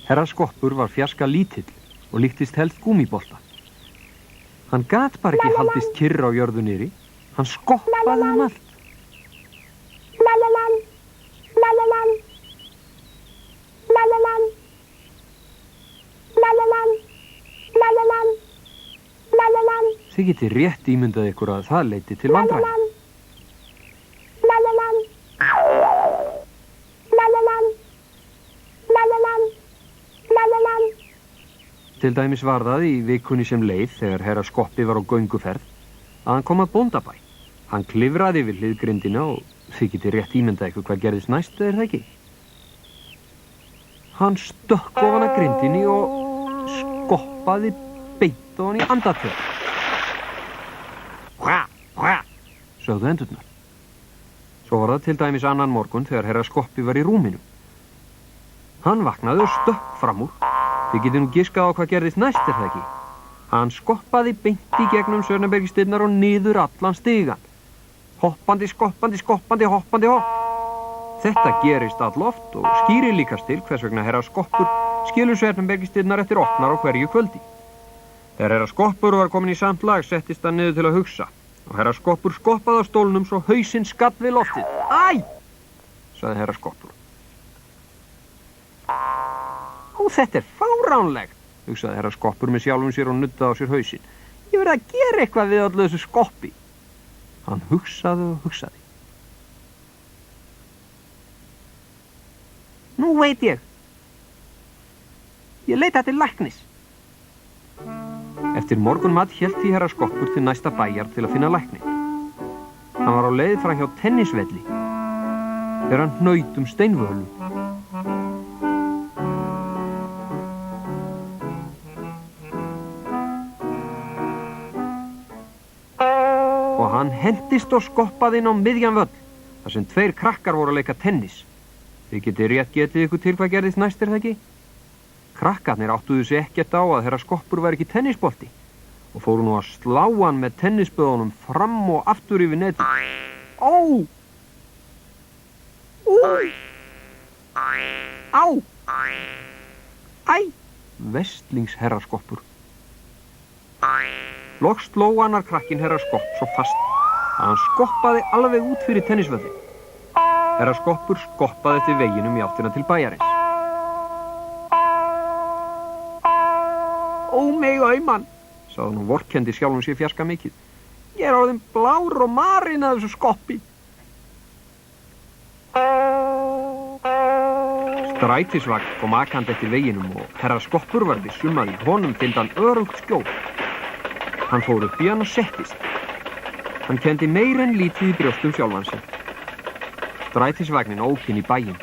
Herra Skoppur var fjarska lítill og líktist helst gúmíbolta. Hann gat bara ekki haldist kyrr á jörðu niðri. Hann skoppaði allt. Þið getið rétt ímyndað ykkur að það leiddi til vandræða. Til dæmis var það í vikunni sem leið þegar herra Skoppi var á gönguferð að hann kom að bóndabæ. Hann klifraði yfir hliðgrindina og þið getið rétt ímyndað ykkur hvað gerðist næst, er það ekki? Hann stökk ofan að grindinni og skoppaði beint ofan í andartök. Hva, hva, sögðu endurnar. Svo var það til dæmis annan morgun þegar herra Skoppi var í rúminu. Hann vaknaði og stökk fram úr. Þið getið nú giskað á hvað gerðist næst, er það ekki? Hann skoppaði beint í gegnum Sörnabergistirnar og niður allan stigann. Hoppandi, skoppandi, skoppandi, hoppandi, hopp. Þetta gerist alloft og skýrir líkast til hvers vegna herra Skoppur skilur Sörnabergistirnar eftir opnar á hverju kvöldi. Þegar herra Skoppur var komin í samt lag settist hann niður til að hugsa og herra Skoppur skoppaði á stólnum svo hausinn skall við loftið. Æ, sagði herra Skoppur. Ó, þetta er fáránlegt, hugsaði herra Skoppur með sjálfum sér og nuddaði á sér hausinn. Ég verði að gera eitthvað við öllu þessu skoppi. Hann hugsaði og hugsaði. Nú veit ég. Ég leita til læknis. Eftir morgunmat hélt því herra Skoppur til næsta bæjar til að finna lækni. Hann var á leið frá hjá tennisvelli þegar hann hnaut steinvölu. Og hann hendist og skoppaði inn á miðjan völl þar sem tveir krakkar voru að leika tennis. Þið getið rétt getið ykkur til hvað gerðist næst, er það ekki? Krakkarnir áttuðu sig ekkert á að herra Skoppur var ekki tennisbolti og fóru nú að slá hann með tennisböðunum fram og aftur yfir netið. Ó! Ú! Á! Æ! Vestlings herra Skoppur. Loks sló annar krakkin herra Skopp svo fast að hann skoppaði alveg út fyrir tennisvöllin. Herra Skoppur skoppaði eftir veginum í áttina til bæjarins. Ó mig auman, sagði hann og vorkenndi sjálfum sér fjarska mikið. Ég er orðinn blár og marinn að þessu skoppi. Strætisvagn kom akandi eftir veginum og herra Skoppur var viss að í honum fyndi hann örugt skjól. Hann fór upp í hann og settist. Hann kenndi meira en lítið í brjóstum sjálfan sig. Strætisvagnin ók inn í bæinn.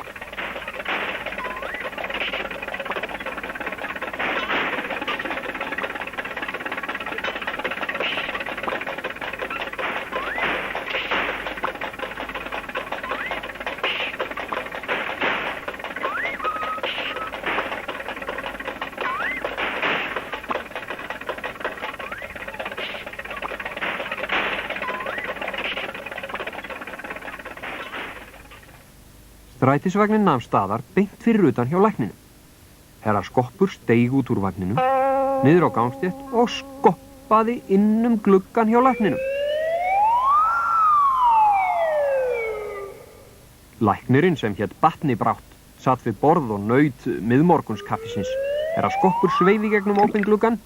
Strætisvagnin nam staðar beint fyrir utan hjá lækninum. Herra Skoppur steig út úr vagninum, niður á gangstétt og skoppaði inn gluggann hjá lækninum. Læknirinn sem hét Batni Brátt satt við borð og naut miðmorgunskaffisins. Herra Skoppur sveif í gegnum opinn gluggann,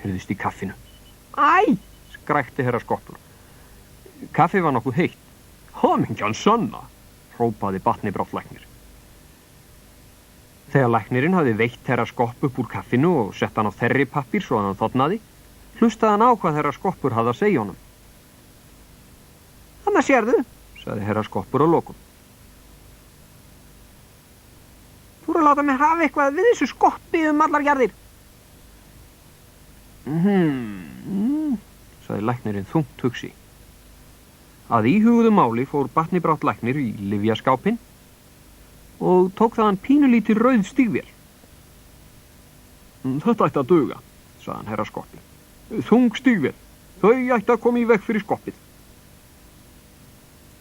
heyrðist í kaffinu. Æ, skrækti herra Skoppur. Kaffi var nokkuð heitt. Hamingjan sanna, hrópaði Batni Brátt læknir. Þegar læknirinn hafði veitt herra Skopp upp úr kaffinu og sett hann á þerripappír svo að hann þornaði, hlustaði hann á hvað herra Skoppur hafði að segja honum. Þarna sérðu, sagði herra Skoppur á lokum. Þú eru að láta mig hafa eitthvað við þessu skoppi allar jarðir. Sagði læknirinn þungt hugsi. Að íhuguðu máli fór Batni Brátt læknir í lyfjaskápinn og tók þaðan pínulítið rauð stígvél. Þetta ætti að duga, sagði hann herra Skoppi. Þung stígvél, þau ætti að koma í veg fyrir skoppið.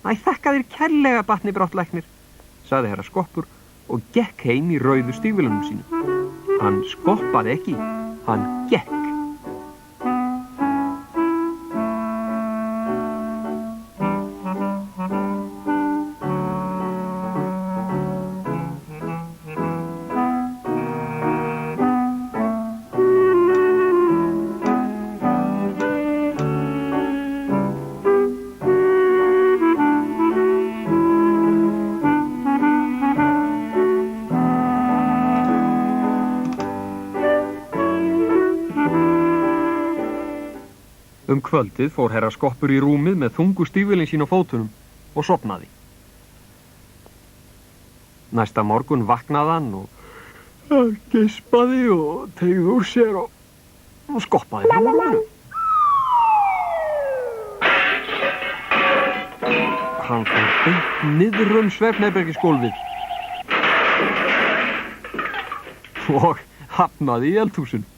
Æ, þakka þér kærlega, Batni Brátt læknir, sagði herra Skoppur og gekk heim í rauðu stígvélunum sínum. Hann skoppaði ekki, hann gekk. Kvöldið fór herra Skoppur í rúmið með þungu stígvélin sín á fótunum og sofnaði. Næsta morgun vaknaði hann og geispaði og teygði úr sér og skoppaði frá rúminu. Hann fór beint niður svefnherbergisgólfið og hafnaði í eldhúsinu.